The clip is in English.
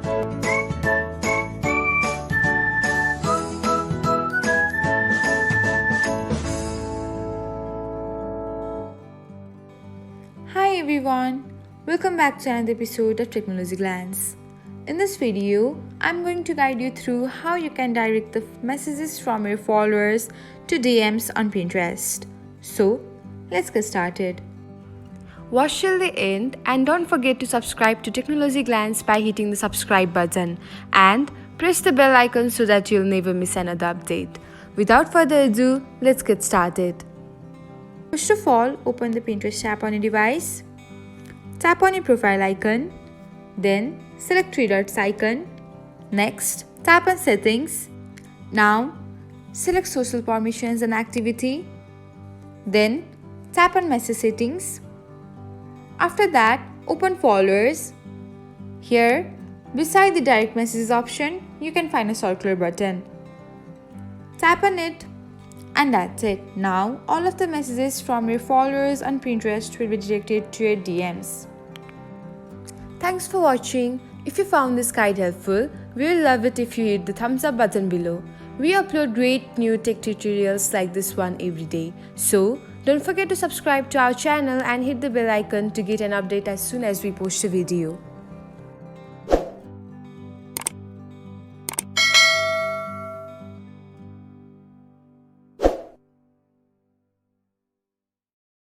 Hi everyone, welcome back to another episode of Technologyglance. In this video, I'm going to guide you through how you can direct the messages from your followers to DMs on Pinterest. So, let's get started. Watch till the end and don't forget to subscribe to Technologyglance by hitting the subscribe button and press the bell icon so that you'll never miss another update. Without further ado, let's get started. First of all, open the Pinterest app on your device. Tap on your profile icon. Then, select three dots icon. Next, tap on settings. Now, select social permissions and activity. Then, tap on message settings. After that, open followers. Here, beside the direct messages option, you can find a circular button. Tap on it. And that's it. Now, all of the messages from your followers on Pinterest will be directed to your DMs. Thanks for watching. If you found this guide helpful, we will love it if you hit the thumbs up button below. We upload great new tech tutorials like this one every day. So, don't forget to subscribe to our channel and hit the bell icon to get an update as soon as we post a video.